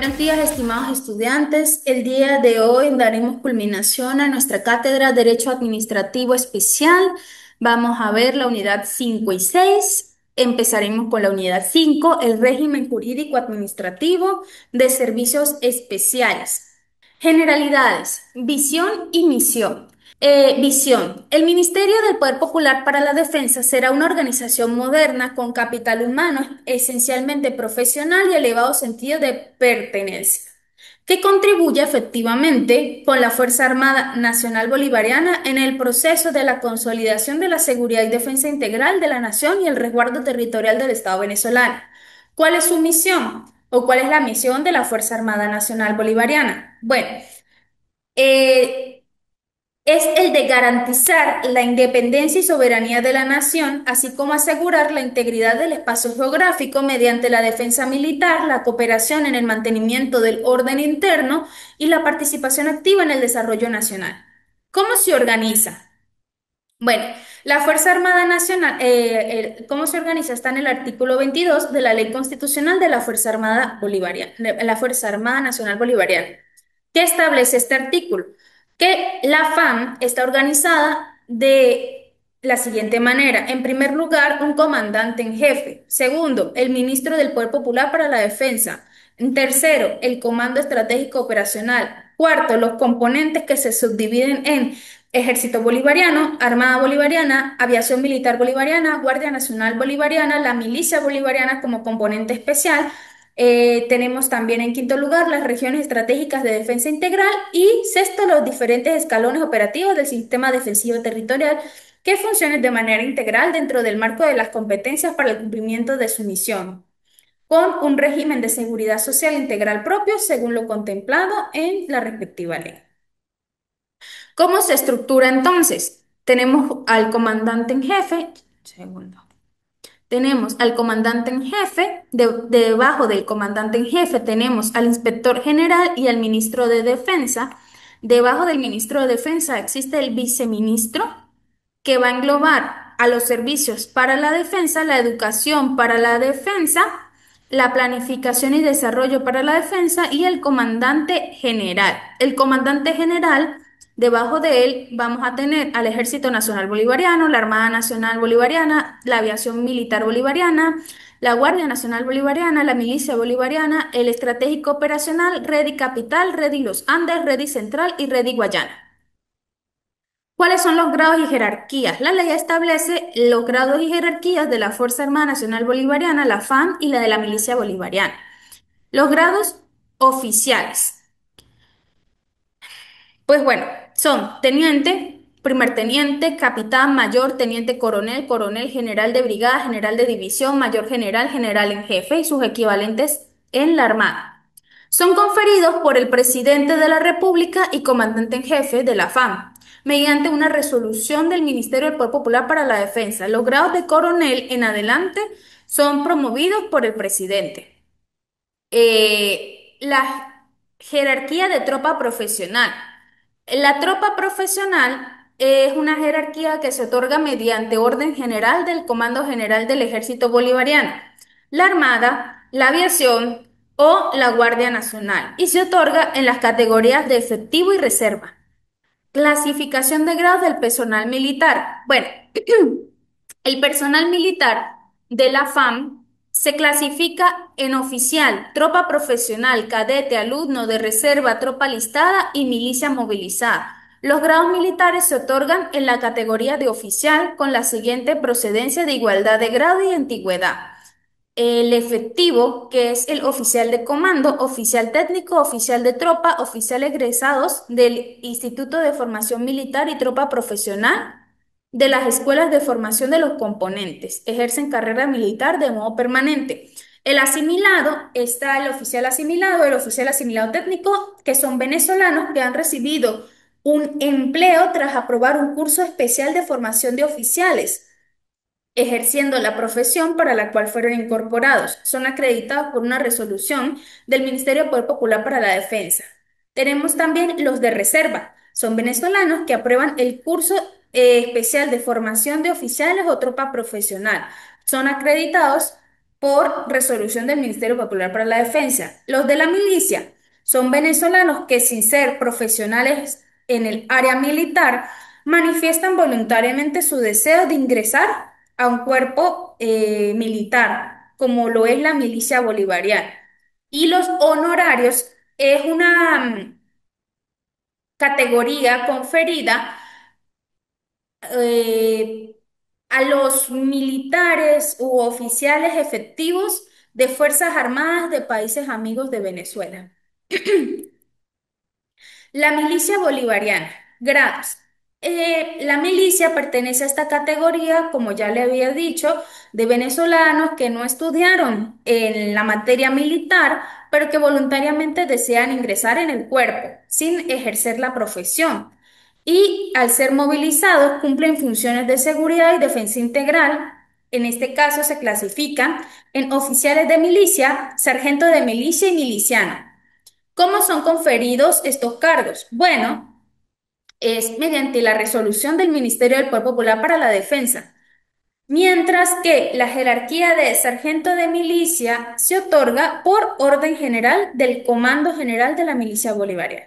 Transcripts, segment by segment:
Buenos días, estimados estudiantes. El día de hoy daremos culminación a nuestra cátedra Derecho Administrativo Especial. Vamos a ver la unidad 5 y 6. Empezaremos con la unidad 5, el régimen jurídico administrativo de servicios especiales. Generalidades, visión y misión. Visión. El Ministerio del Poder Popular para la Defensa será una organización moderna con capital humano esencialmente profesional y elevado sentido de pertenencia, que contribuye efectivamente con la Fuerza Armada Nacional Bolivariana en el proceso de la consolidación de la seguridad y defensa integral de la nación y el resguardo territorial del Estado venezolano. ¿Cuál es su misión o cuál es la misión de la Fuerza Armada Nacional Bolivariana? Bueno, eh, es el de garantizar la independencia y soberanía de la nación, así como asegurar la integridad del espacio geográfico mediante la defensa militar, la cooperación en el mantenimiento del orden interno y la participación activa en el desarrollo nacional. ¿Cómo se organiza? Bueno, la Fuerza Armada Nacional, ¿cómo se organiza? Está en el artículo 22 de la Ley Constitucional de la Fuerza Armada Bolivariana, de la Fuerza Armada Nacional Bolivariana. ¿Qué establece este artículo? Que la FAM está organizada de la siguiente manera. En primer lugar, un comandante en jefe. Segundo, el ministro del Poder Popular para la Defensa. Tercero, el Comando Estratégico Operacional. Cuarto, los componentes que se subdividen en Ejército Bolivariano, Armada Bolivariana, Aviación Militar Bolivariana, Guardia Nacional Bolivariana, la Milicia Bolivariana como componente especial. Tenemos también en quinto lugar las regiones estratégicas de defensa integral y sexto los diferentes escalones operativos del sistema defensivo territorial que funcionen de manera integral dentro del marco de las competencias para el cumplimiento de su misión, con un régimen de seguridad social integral propio según lo contemplado en la respectiva ley. ¿Cómo se estructura entonces? Tenemos al comandante en jefe. Segundo. Tenemos al comandante en jefe, debajo del comandante en jefe tenemos al inspector general y al ministro de Defensa. Debajo del ministro de Defensa existe el viceministro, que va a englobar a los servicios para la defensa, la educación para la defensa, la planificación y desarrollo para la defensa y el comandante general. El comandante general, debajo de él vamos a tener al Ejército Nacional Bolivariano, la Armada Nacional Bolivariana, la Aviación Militar Bolivariana, la Guardia Nacional Bolivariana, la Milicia Bolivariana, el Estratégico Operacional, Redi Capital, Redi Los Andes, Redi Central y Redi Guayana. ¿Cuáles son los grados y jerarquías? La ley establece los grados y jerarquías de la Fuerza Armada Nacional Bolivariana, la FAN, y la de la Milicia Bolivariana. Los grados oficiales. Pues bueno, son teniente, primer teniente, capitán, mayor, teniente coronel, coronel, general de brigada, general de división, mayor general, general en jefe y sus equivalentes en la Armada. Son conferidos por el presidente de la República y comandante en jefe de la FAM, mediante una resolución del Ministerio del Poder Popular para la Defensa. Los grados de coronel en adelante son promovidos por el presidente. La jerarquía de tropa profesional. La tropa profesional es una jerarquía que se otorga mediante orden general del Comando General del Ejército Bolivariano, la Armada, la Aviación o la Guardia Nacional y se otorga en las categorías de efectivo y reserva. Clasificación de grados del personal militar. Bueno, el personal militar de la FAM se clasifica en oficial, tropa profesional, cadete, alumno de reserva, tropa listada y milicia movilizada. Los grados militares se otorgan en la categoría de oficial con la siguiente procedencia de igualdad de grado y antigüedad. El efectivo, que es el oficial de comando, oficial técnico, oficial de tropa, oficial egresados del Instituto de Formación Militar y Tropa Profesional de las escuelas de formación de los componentes. Ejercen carrera militar de modo permanente. El asimilado, está el oficial asimilado técnico, que son venezolanos que han recibido un empleo tras aprobar un curso especial de formación de oficiales ejerciendo la profesión para la cual fueron incorporados. Son acreditados por una resolución del Ministerio del Poder Popular para la Defensa. Tenemos también los de reserva. Son venezolanos que aprueban el curso especial de formación de oficiales o tropa profesional. Son acreditados por resolución del Ministerio Popular para la Defensa. Los de la milicia son venezolanos que sin ser profesionales en el área militar, manifiestan voluntariamente su deseo de ingresar a un cuerpo militar, como lo es la milicia bolivariana. Y los honorarios es una categoría conferida eh, a los militares u oficiales efectivos de Fuerzas Armadas de países amigos de Venezuela. La milicia bolivariana. Grados. La milicia pertenece a esta categoría, como ya le había dicho, de venezolanos que no estudiaron en la materia militar, pero que voluntariamente desean ingresar en el cuerpo, sin ejercer la profesión. Y al ser movilizados, cumplen funciones de seguridad y defensa integral. En este caso se clasifican en oficiales de milicia, sargento de milicia y miliciano. ¿Cómo son conferidos estos cargos? Bueno, es mediante la resolución del Ministerio del Poder Popular para la Defensa, mientras que la jerarquía de sargento de milicia se otorga por orden general del Comando General de la Milicia Bolivariana.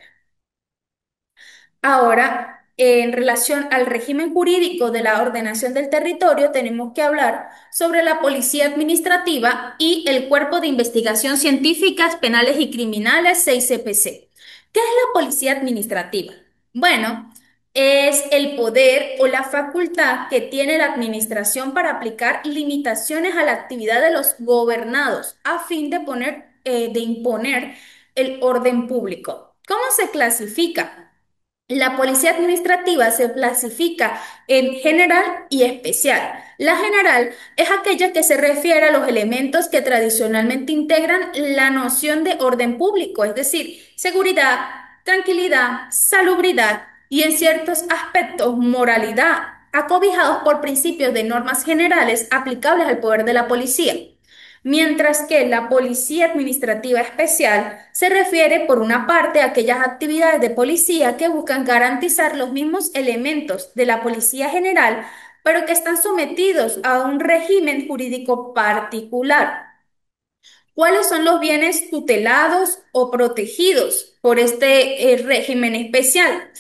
Ahora, en relación al régimen jurídico de la ordenación del territorio, tenemos que hablar sobre la Policía Administrativa y el Cuerpo de Investigación Científicas, Penales y Criminales, 6CPC. ¿Qué es la Policía Administrativa? Bueno, es el poder o la facultad que tiene la administración para aplicar limitaciones a la actividad de los gobernados a fin de de imponer el orden público. ¿Cómo se clasifica? La policía administrativa se clasifica en general y especial. La general es aquella que se refiere a los elementos que tradicionalmente integran la noción de orden público, es decir, seguridad, tranquilidad, salubridad y en ciertos aspectos moralidad, acobijados por principios de normas generales aplicables al poder de la policía. Mientras que la Policía Administrativa Especial se refiere, por una parte, a aquellas actividades de policía que buscan garantizar los mismos elementos de la Policía General, pero que están sometidos a un régimen jurídico particular. ¿Cuáles son los bienes tutelados o protegidos por este régimen especial?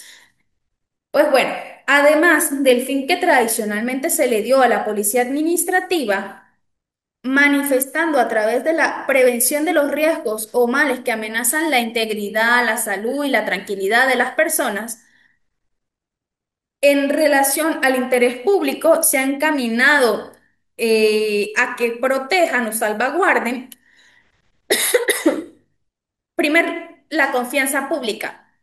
Pues bueno, además del fin que tradicionalmente se le dio a la Policía Administrativa, manifestando a través de la prevención de los riesgos o males que amenazan la integridad, la salud y la tranquilidad de las personas, en relación al interés público, se ha encaminado a que protejan o salvaguarden, primero, la confianza pública,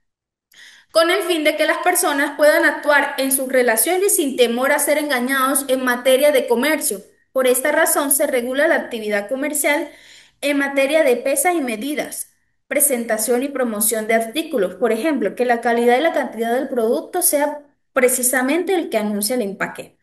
con el fin de que las personas puedan actuar en sus relaciones sin temor a ser engañados en materia de comercio. Por esta razón se regula la actividad comercial en materia de pesas y medidas, presentación y promoción de artículos. Por ejemplo, que la calidad y la cantidad del producto sea precisamente el que anuncia el empaque.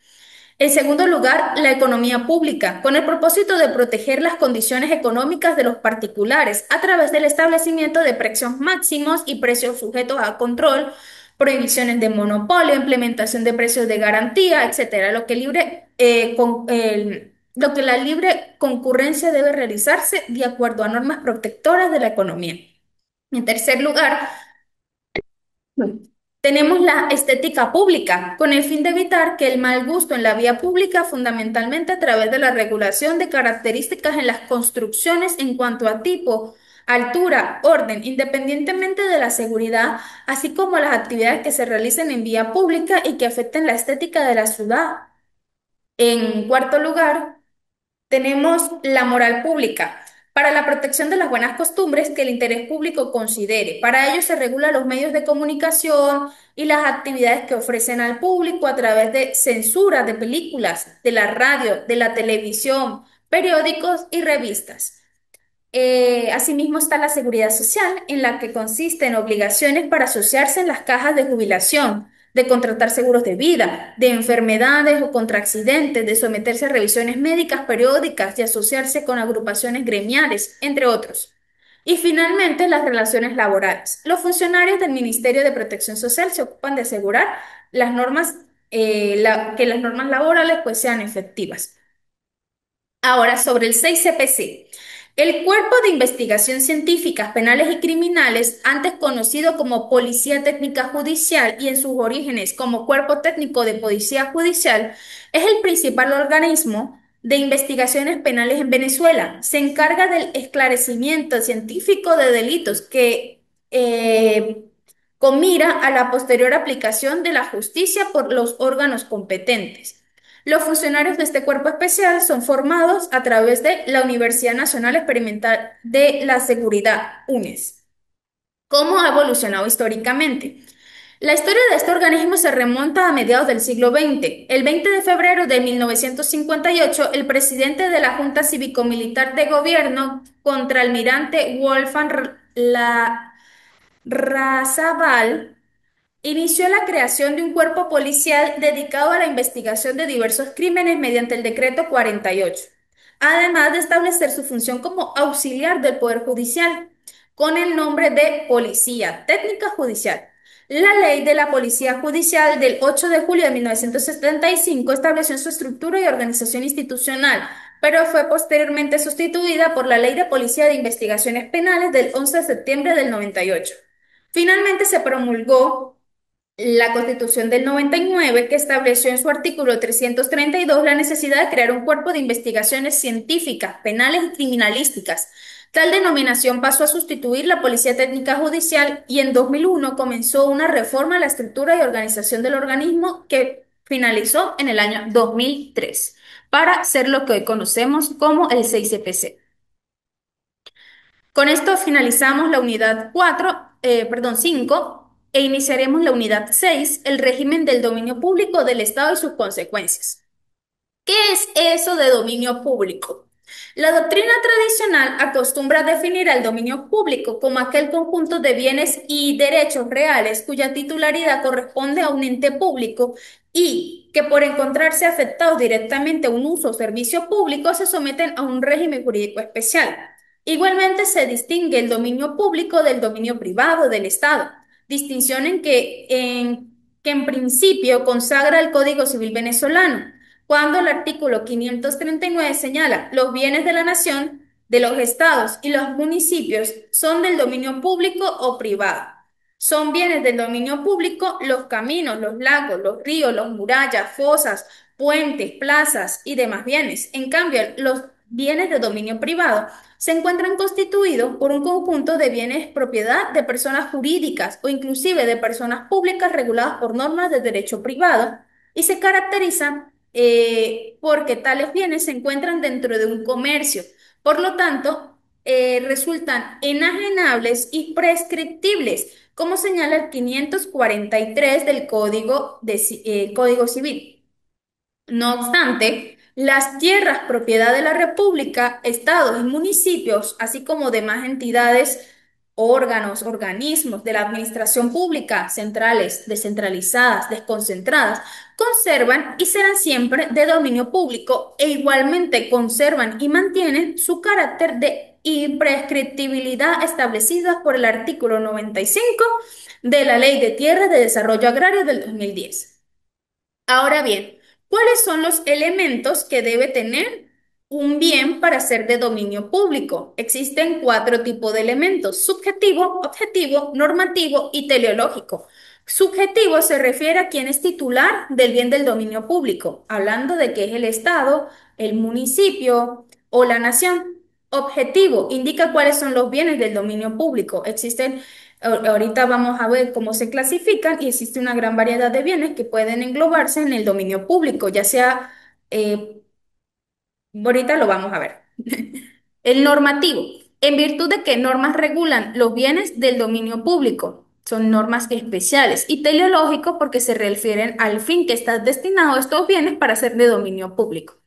En segundo lugar, la economía pública, con el propósito de proteger las condiciones económicas de los particulares a través del establecimiento de precios máximos y precios sujetos a control, prohibiciones de monopolio, implementación de precios de garantía, etcétera, lo que la libre concurrencia debe realizarse de acuerdo a normas protectoras de la economía. En tercer lugar, tenemos la estética pública, con el fin de evitar que el mal gusto en la vía pública, fundamentalmente a través de la regulación de características en las construcciones en cuanto a tipo, altura, orden, independientemente de la seguridad, así como las actividades que se realicen en vía pública y que afecten la estética de la ciudad. En cuarto lugar, tenemos la moral pública. Para la protección de las buenas costumbres que el interés público considere. Para ello se regulan los medios de comunicación y las actividades que ofrecen al público a través de censura de películas, de la radio, de la televisión, periódicos y revistas. Asimismo está la seguridad social, en la que consiste en obligaciones para asociarse en las cajas de jubilación, de contratar seguros de vida, de enfermedades o contra accidentes, de someterse a revisiones médicas periódicas y asociarse con agrupaciones gremiales, entre otros. Y finalmente, las relaciones laborales. Los funcionarios del Ministerio de Protección Social se ocupan de asegurar las normas, que las normas laborales pues sean efectivas. Ahora, sobre el 6CPC. El Cuerpo de Investigación Científicas Penales y Criminales, antes conocido como Policía Técnica Judicial y en sus orígenes como Cuerpo Técnico de Policía Judicial, es el principal organismo de investigaciones penales en Venezuela. Se encarga del esclarecimiento científico de delitos con mira a la posterior aplicación de la justicia por los órganos competentes. Los funcionarios de este cuerpo especial son formados a través de la Universidad Nacional Experimental de la Seguridad, UNES. ¿Cómo ha evolucionado históricamente? La historia de este organismo se remonta a mediados del siglo XX. El 20 de febrero de 1958, el presidente de la Junta Cívico-Militar de Gobierno, contraalmirante Wolfgang Razabal, inició la creación de un cuerpo policial dedicado a la investigación de diversos crímenes mediante el decreto 48, además de establecer su función como auxiliar del Poder Judicial, con el nombre de Policía Técnica Judicial. La ley de la Policía Judicial del 8 de julio de 1975 estableció su estructura y organización institucional, pero fue posteriormente sustituida por la Ley de Policía de Investigaciones Penales del 11 de septiembre del 98. Finalmente se promulgó la Constitución del 99, que estableció en su artículo 332 la necesidad de crear un cuerpo de investigaciones científicas, penales y criminalísticas. Tal denominación pasó a sustituir la Policía Técnica Judicial y en 2001 comenzó una reforma a la estructura y organización del organismo que finalizó en el año 2003 para ser lo que hoy conocemos como el 6CPC. Con esto finalizamos la unidad 4, perdón, 5, e iniciaremos la unidad 6, el régimen del dominio público del Estado y sus consecuencias. ¿Qué es eso de dominio público? La doctrina tradicional acostumbra a definir al dominio público como aquel conjunto de bienes y derechos reales cuya titularidad corresponde a un ente público y que por encontrarse afectados directamente a un uso o servicio público se someten a un régimen jurídico especial. Igualmente se distingue el dominio público del dominio privado del Estado, distinción que en principio consagra el Código Civil venezolano cuando el artículo 539 señala los bienes de la nación, de los estados y los municipios son del dominio público o privado. Son bienes del dominio público los caminos, los lagos, los ríos, las murallas, fosas, puentes, plazas y demás bienes. En cambio, los bienes de dominio privado se encuentran constituidos por un conjunto de bienes propiedad de personas jurídicas o inclusive de personas públicas reguladas por normas de derecho privado y se caracterizan porque tales bienes se encuentran dentro de un comercio. Por lo tanto, resultan enajenables y prescriptibles, como señala el 543 del Código Civil. No obstante, las tierras propiedad de la República, estados y municipios, así como demás entidades, órganos, organismos de la administración pública, centrales, descentralizadas, desconcentradas, conservan y serán siempre de dominio público e igualmente conservan y mantienen su carácter de imprescriptibilidad establecidas por el artículo 95 de la Ley de Tierras de Desarrollo Agrario del 2010. Ahora bien, ¿cuáles son los elementos que debe tener un bien para ser de dominio público? Existen cuatro tipos de elementos: subjetivo, objetivo, normativo y teleológico. Subjetivo se refiere a quien es titular del bien del dominio público, hablando de que es el Estado, el municipio o la nación. Objetivo indica cuáles son los bienes del dominio público. Ahorita vamos a ver cómo se clasifican y existe una gran variedad de bienes que pueden englobarse en el dominio público, ya sea, eh, ahorita lo vamos a ver. El normativo, en virtud de que normas regulan los bienes del dominio público, son normas especiales, y teleológico porque se refieren al fin que están destinados estos bienes para ser de dominio público.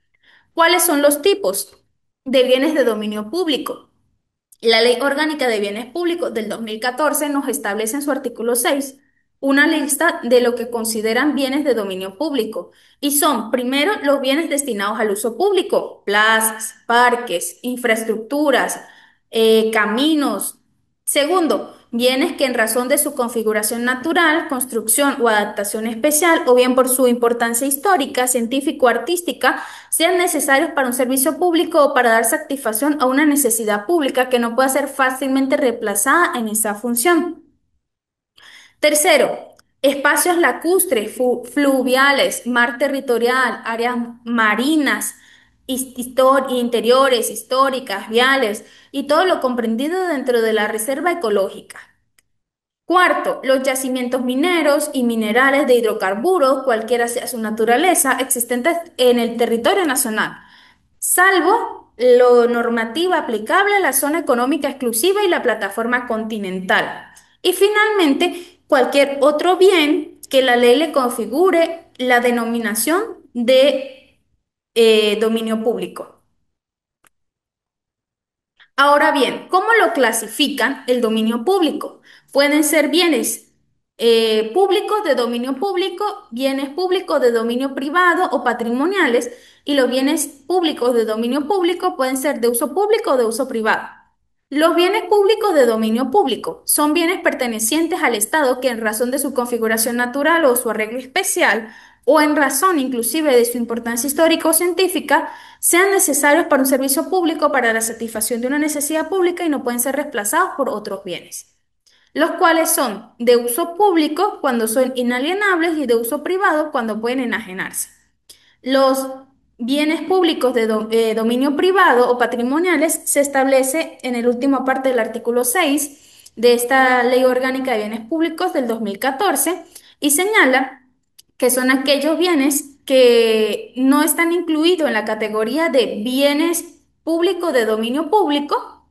¿Cuáles son los tipos de bienes de dominio público? La Ley Orgánica de Bienes Públicos del 2014 nos establece en su artículo 6 una lista de lo que consideran bienes de dominio público y son, primero, los bienes destinados al uso público: plazas, parques, infraestructuras, caminos. Segundo, bienes que en razón de su configuración natural, construcción o adaptación especial, o bien por su importancia histórica, científica o artística, sean necesarios para un servicio público o para dar satisfacción a una necesidad pública que no pueda ser fácilmente reemplazada en esa función. Tercero, espacios lacustres, fluviales, mar territorial, áreas marinas, interiores, históricas, viales y todo lo comprendido dentro de la reserva ecológica. Cuarto, los yacimientos mineros y minerales de hidrocarburos, cualquiera sea su naturaleza, existentes en el territorio nacional, salvo lo normativa aplicable a la zona económica exclusiva y la plataforma continental. Y finalmente, cualquier otro bien que la ley le configure la denominación de dominio público. Ahora bien, ¿cómo lo clasifican el dominio público? Pueden ser bienes públicos de dominio público, bienes públicos de dominio privado o patrimoniales, y los bienes públicos de dominio público pueden ser de uso público o de uso privado. Los bienes públicos de dominio público son bienes pertenecientes al Estado que en razón de su configuración natural o su arreglo especial, o en razón inclusive de su importancia histórica o científica, sean necesarios para un servicio público para la satisfacción de una necesidad pública y no pueden ser reemplazados por otros bienes, los cuales son de uso público cuando son inalienables y de uso privado cuando pueden enajenarse. Los bienes públicos de dominio privado o patrimoniales se establece en el último parte del artículo 6 de esta Ley Orgánica de Bienes Públicos del 2014 y señala que son aquellos bienes que no están incluidos en la categoría de bienes públicos de dominio público,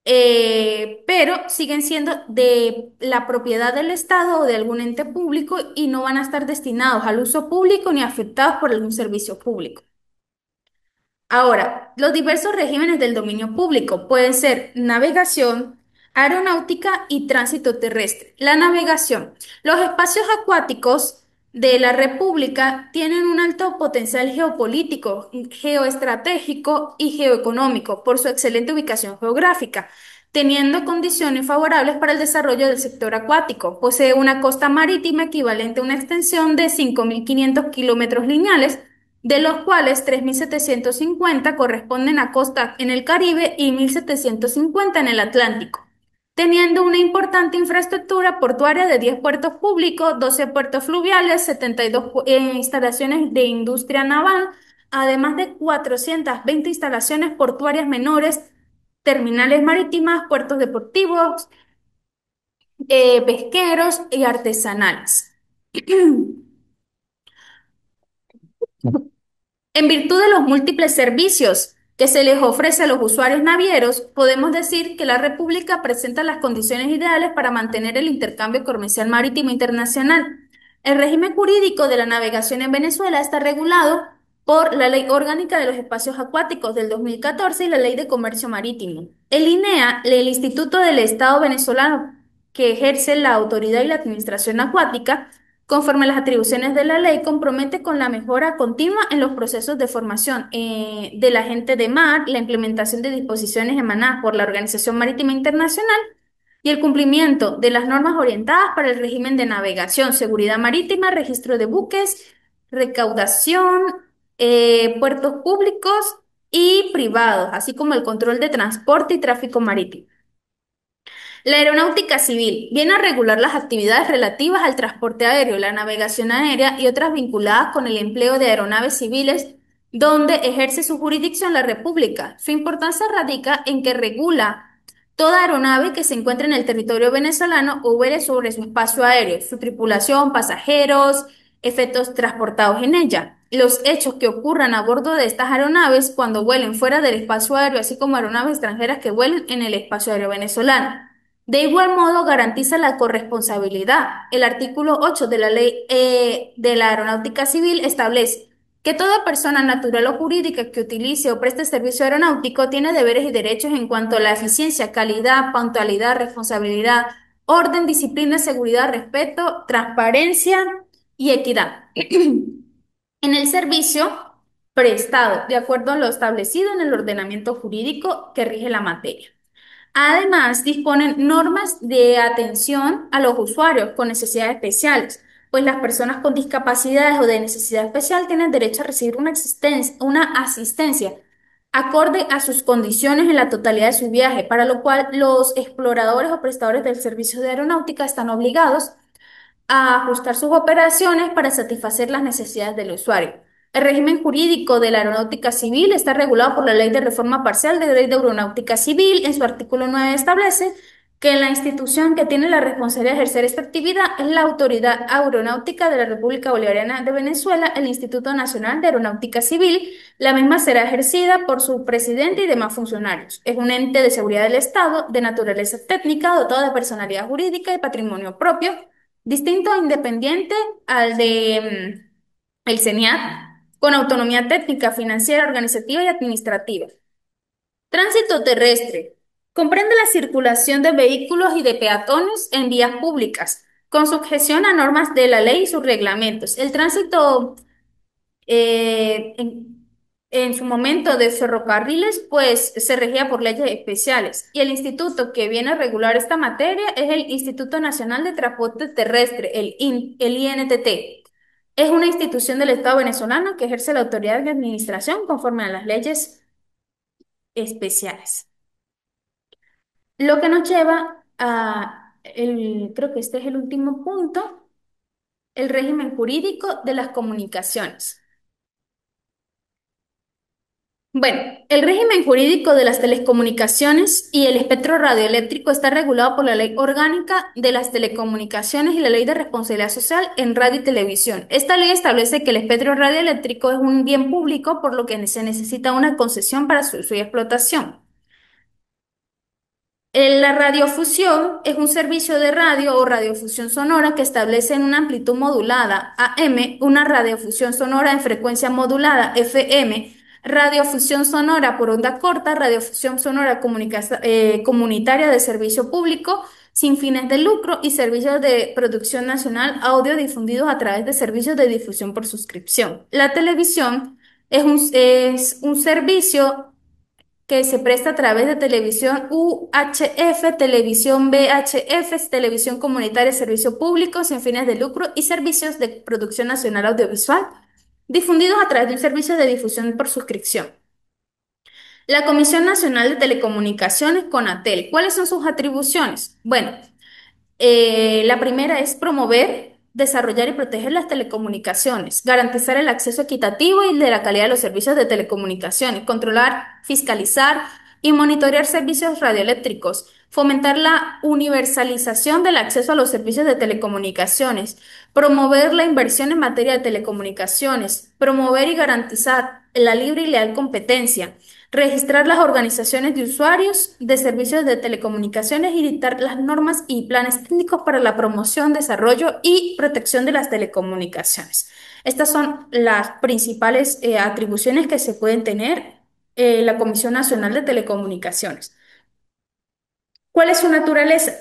pero siguen siendo de la propiedad del Estado o de algún ente público y no van a estar destinados al uso público ni afectados por algún servicio público. Ahora, los diversos regímenes del dominio público pueden ser navegación, aeronáutica y tránsito terrestre. La navegación. Los espacios acuáticos de la República tienen un alto potencial geopolítico, geoestratégico y geoeconómico por su excelente ubicación geográfica, teniendo condiciones favorables para el desarrollo del sector acuático. Posee una costa marítima equivalente a una extensión de 5.500 kilómetros lineales, de los cuales 3.750 corresponden a costa en el Caribe y 1.750 en el Atlántico, teniendo una importante infraestructura portuaria de 10 puertos públicos, 12 puertos fluviales, 72 instalaciones de industria naval, además de 420 instalaciones portuarias menores, terminales marítimas, puertos deportivos, pesqueros y artesanales. En virtud de los múltiples servicios que se les ofrece a los usuarios navieros, podemos decir que la República presenta las condiciones ideales para mantener el intercambio comercial marítimo internacional. El régimen jurídico de la navegación en Venezuela está regulado por la Ley Orgánica de los Espacios Acuáticos del 2014 y la Ley de Comercio Marítimo. El INEA, el Instituto del Estado Venezolano, que ejerce la autoridad y la administración acuática, conforme a las atribuciones de la ley, compromete con la mejora continua en los procesos de formación de la gente de mar, la implementación de disposiciones emanadas por la Organización Marítima Internacional y el cumplimiento de las normas orientadas para el régimen de navegación, seguridad marítima, registro de buques, recaudación, puertos públicos y privados, así como el control de transporte y tráfico marítimo. La aeronáutica civil viene a regular las actividades relativas al transporte aéreo, la navegación aérea y otras vinculadas con el empleo de aeronaves civiles, donde ejerce su jurisdicción la República. Su importancia radica en que regula toda aeronave que se encuentre en el territorio venezolano o vuele sobre su espacio aéreo, su tripulación, pasajeros, efectos transportados en ella. Los hechos que ocurran a bordo de estas aeronaves cuando vuelen fuera del espacio aéreo, así como aeronaves extranjeras que vuelen en el espacio aéreo venezolano. De igual modo, garantiza la corresponsabilidad. El artículo 8 de la Ley de la Aeronáutica Civil establece que toda persona natural o jurídica que utilice o preste servicio aeronáutico tiene deberes y derechos en cuanto a la eficiencia, calidad, puntualidad, responsabilidad, orden, disciplina, seguridad, respeto, transparencia y equidad en el servicio prestado, de acuerdo a lo establecido en el ordenamiento jurídico que rige la materia. Además, disponen normas de atención a los usuarios con necesidades especiales, pues las personas con discapacidades o de necesidad especial tienen derecho a recibir una asistencia acorde a sus condiciones en la totalidad de su viaje, para lo cual los exploradores o prestadores del servicio de aeronáutica están obligados a ajustar sus operaciones para satisfacer las necesidades del usuario. El régimen jurídico de la aeronáutica civil está regulado por la Ley de Reforma Parcial de la Ley de Aeronáutica Civil. En su artículo 9 establece que la institución que tiene la responsabilidad de ejercer esta actividad es la Autoridad Aeronáutica de la República Bolivariana de Venezuela, el Instituto Nacional de Aeronáutica Civil. La misma será ejercida por su presidente y demás funcionarios. Es un ente de seguridad del Estado, de naturaleza técnica, dotado de personalidad jurídica y patrimonio propio, distinto e independiente al de el CENIAT, con autonomía técnica, financiera, organizativa y administrativa. Tránsito terrestre. Comprende la circulación de vehículos y de peatones en vías públicas, con sujeción a normas de la ley y sus reglamentos. El tránsito eh, en, en su momento de ferrocarriles, pues se regía por leyes especiales. Y el instituto que viene a regular esta materia es el Instituto Nacional de Transporte Terrestre, el INTT. Es una institución del Estado venezolano que ejerce la autoridad de administración conforme a las leyes especiales. Lo que nos lleva creo que este es el último punto, el régimen jurídico de las comunicaciones. Bueno, el régimen jurídico de las telecomunicaciones y el espectro radioeléctrico está regulado por la Ley Orgánica de las Telecomunicaciones y la Ley de Responsabilidad Social en Radio y Televisión. Esta ley establece que el espectro radioeléctrico es un bien público, por lo que se necesita una concesión para su uso y explotación. La radiofusión es un servicio de radio o radiofusión sonora que establece en una amplitud modulada AM, una radiofusión sonora en frecuencia modulada FM, radiofusión sonora por onda corta, radiofusión sonora comunitaria de servicio público sin fines de lucro y servicios de producción nacional audio difundidos a través de servicios de difusión por suscripción. La televisión es un servicio que se presta a través de televisión UHF, televisión VHF, televisión comunitaria, servicio público sin fines de lucro y servicios de producción nacional audiovisual, difundidos a través de un servicio de difusión por suscripción. La Comisión Nacional de Telecomunicaciones, CONATEL. ¿Cuáles son sus atribuciones? Bueno, la primera es promover, desarrollar y proteger las telecomunicaciones, garantizar el acceso equitativo y de la calidad de los servicios de telecomunicaciones, controlar, fiscalizar y monitorear servicios radioeléctricos, fomentar la universalización del acceso a los servicios de telecomunicaciones, promover la inversión en materia de telecomunicaciones, promover y garantizar la libre y leal competencia, registrar las organizaciones de usuarios de servicios de telecomunicaciones y dictar las normas y planes técnicos para la promoción, desarrollo y protección de las telecomunicaciones. Estas son las principales atribuciones que se pueden tener la Comisión Nacional de Telecomunicaciones. ¿Cuál es su naturaleza?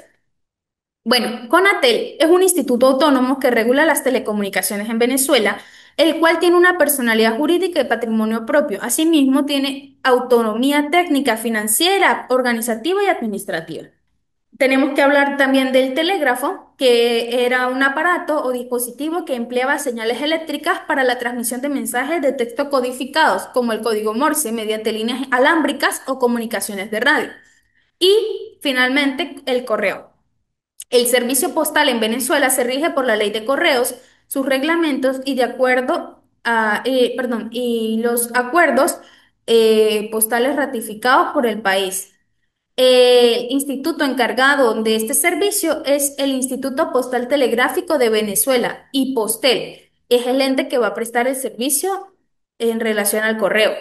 Bueno, CONATEL es un instituto autónomo que regula las telecomunicaciones en Venezuela, el cual tiene una personalidad jurídica y patrimonio propio. Asimismo, tiene autonomía técnica, financiera, organizativa y administrativa. Tenemos que hablar también del telégrafo, que era un aparato o dispositivo que empleaba señales eléctricas para la transmisión de mensajes de texto codificados, como el código Morse, mediante líneas alámbricas o comunicaciones de radio. Y finalmente, el correo. El servicio postal en Venezuela se rige por la Ley de Correos, sus reglamentos y de acuerdo a, perdón, y los acuerdos postales ratificados por el país. El instituto encargado de este servicio es el Instituto Postal Telegráfico de Venezuela, y Postel. Es el ente que va a prestar el servicio en relación al correo.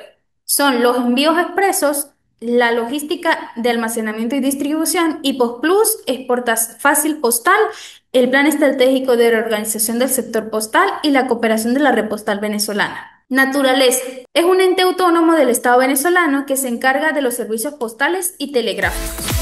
Son los envíos expresos, la logística de almacenamiento y distribución, y PostPlus, Exportas Fácil Postal, el Plan Estratégico de Reorganización del Sector Postal y la cooperación de la Red Postal Venezolana. Naturaleza. Es un ente autónomo del Estado venezolano que se encarga de los servicios postales y telegráficos.